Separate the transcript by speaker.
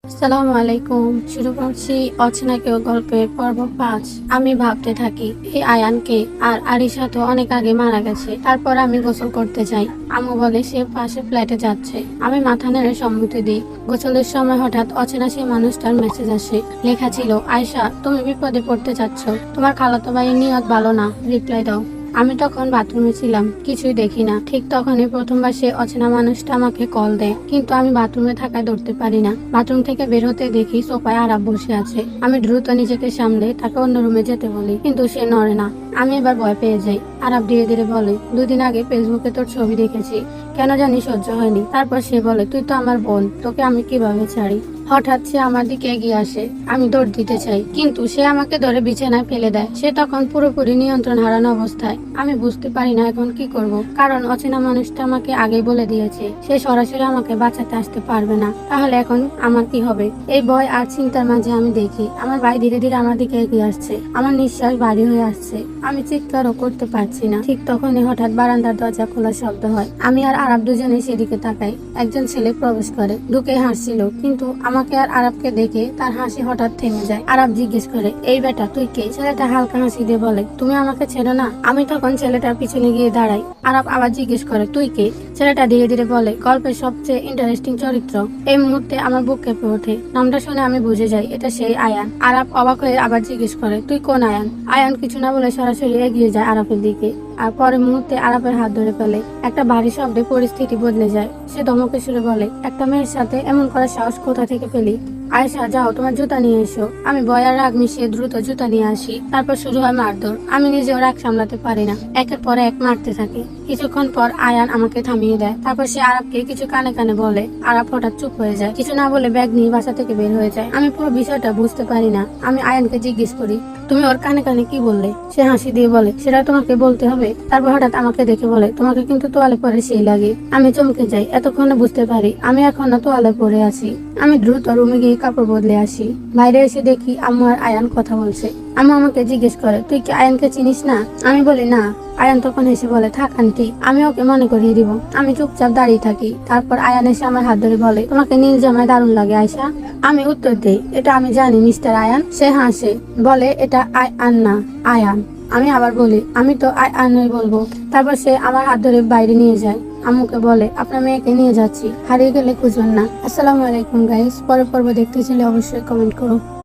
Speaker 1: আসসালামু আলাইকুম। শুরু করছি অচেনা কেউ গল্পের পর্ব 5। আমি ভাবতে থাকি এই আয়ানকে আর আরিশা তো অনেক আগে মারা গেছে। তারপর আমি গোসল করতে চাই, আম্মু বলে সে পাশে ফ্ল্যাটে যাচ্ছে। আমি মাথা নেড়ে সম্মতি দিই। গোসলের সময় হঠাৎ অচেনা সেই মানুষটার মেসেজ আসে। লেখা ছিল, আয়শা তুমি বিপদে পড়তে যাচ্ছ, তোমার খালাতো ভাইয়ের নিয়ত ভালো না, রিপ্লাই দাও। আমি তখন বাথরুমে ছিলাম, কিছুই দেখি না। ঠিক তখনই প্রথমবার সে অচেনা মানুষটা আমাকে কল দেয়, কিন্তু আমি বাথরুমে থাকায় ধরতে পারি না। বাথরুম থেকে বের হতে দেখি সোফায় আরাব বসে আছে। আমি দ্রুত নিজেকে সামলে তাকে অন্য রুমে যেতে বলি, কিন্তু সে নড়ে না। আমি এবার ভয় পেয়ে যাই। আরাব ধীরে ধীরে বলে, 2 দিন আগে ফেসবুকে তোর ছবি দেখেছি, কেন জানি সহ্য হয়নি। তারপর সে বলে, তুই তো আমার বোন, তোকে আমি কিভাবে ছাড়ি। হঠাৎ সে আমার দিকে এগিয়ে আসে। আমি দৌড় দিতে চাই, কিন্তু সে আমাকে ধরে বিছানায় ফেলে দেয়। সে তখন পুরোপুরি নিয়ন্ত্রণ হারানো অবস্থায়। আমি বুঝতে পারি না এখন কি করব, কারণ অচেনা মানুষটা আমাকে আগেই বলে দিয়েছে সে সরাসরি আমাকে বাঁচাতে আসতে পারবে না। তাহলে এখন আমার কি হবে? এই ভয় আর চিন্তার মাঝে আমি দেখি আমার ভাই ধীরে ধীরে আমার দিকে এগিয়ে আসছে। আমার নিঃশ্বাস ভারী হয়ে আসছে, আমি চিৎকারও করতে পারছি না। ঠিক তখনই হঠাৎ বারান্দার দরজা খোলার শব্দ হয়। আমি আর আরব দুজনে সেদিকে তাকাই। একজন ছেলে প্রবেশ করে, ঢুকে হাসছিল, কিন্তু আমাকে আর আরবকে দেখে তার হাসি হঠাৎ থেমে যায়। আরব জিজ্ঞেস করে, এই বেটা তুই কে? ছেলেটা হালকা হাসি দিয়ে বলে, তুমি আমাকে ছেড়ো না। আমি তখন ছেলেটার পিছনে গিয়ে দাঁড়াই। আরব আবার জিজ্ঞেস করে, তুই কে? ছেলেটা ধীরে ধীরে বলে, গল্পের সবচেয়ে ইন্টারেস্টিং চরিত্র। এই মুহূর্তে আমার বুক কেঁপে ওঠে। নামটা শুনে আমি বুঝে যাই এটা সেই আয়ান। আরব অবাক হয়ে আবার জিজ্ঞেস করে, তুই কোন আয়ান? আয়ান কিছু না বলে সরাসরি এগিয়ে যায় আরবের দিকে, আর পরের মুহূর্তে আরবের হাত ধরে ফেলে। একটা ভারী শব্দে পরিস্থিতি বদলে যায়। সে ধমকে সুরে বলে, একটা মেয়ের সাথে এমন করার সাহস কোথা থেকে পেলি? আয়েশা, যাও তোমার জুতা নিয়ে এসো। আমি ভয় আর রাগ মিশিয়ে দ্রুত জুতা নিয়ে আসি। তারপর শুরু হয় মারধর। আমি নিজেও রাগ সামলাতে পারি না, একের পর এক মারতে থাকি। কিছুক্ষণ পর আয়ান আমাকে থামিয়ে দেয়। তারপর সে আরবকে কিছু কানে কানে বলে। আরব হঠাৎ চুপ হয়ে যায়, কিছু না বলে ব্যাগ নিয়ে বাসা থেকে বের হয়ে যায়। আমি পুরো বিষয়টা বুঝতে পারি না। আমি আয়ানকে জিজ্ঞেস করি, তুমি ওর কানে কানে কি বললে? সে হাসি দিয়ে বলে, সেটা তোমাকে বলতে হবে? তারপর হঠাৎ আমাকে দেখে বলে, তোমাকে কিন্তু তোয়ালে পরে সেই লাগে। আমি চমকে যাই। এতক্ষণে বুঝতে পারি আমি এখনো তোয়ালে পরে আছি। আমি দ্রুত রুমে গিয়ে কাপড় বদলে আসি। বাইরে এসে দেখি আম্মু আর আয়ান কথা বলছে। আম্মু আমাকে জিজ্ঞেস করে, তুই কি আয়ানকে চিনিস না? আমি বলি না। আয়ান তখন এসে বলে, থাক আন্টি, আমি ওকে মনে করিয়ে দিব। আমি চুপচাপ দাঁড়িয়ে থাকি। তারপর আয়ান এসে আমার হাত ধরে বলে, তোমাকে নীল জামায় দারুণ লাগে আয়শা। আমি উত্তর দিই, এটা আমি জানি মিস্টার আয়ান। সে হাসে, বলে, এটা আয়ান না, আয়ান। আমি আবার বলি, আমি তো আয়ানই বলবো। তারপর সে আমার হাত ধরে বাইরে নিয়ে যায়। আম্মুকে বলে, আপনার মেয়েকে নিয়ে যাচ্ছি, হারিয়ে গেলে খুঁজবেন না। আসসালামু আলাইকুম গাইস। পরের পর্ব দেখতে চাইলে অবশ্যই কমেন্ট করো।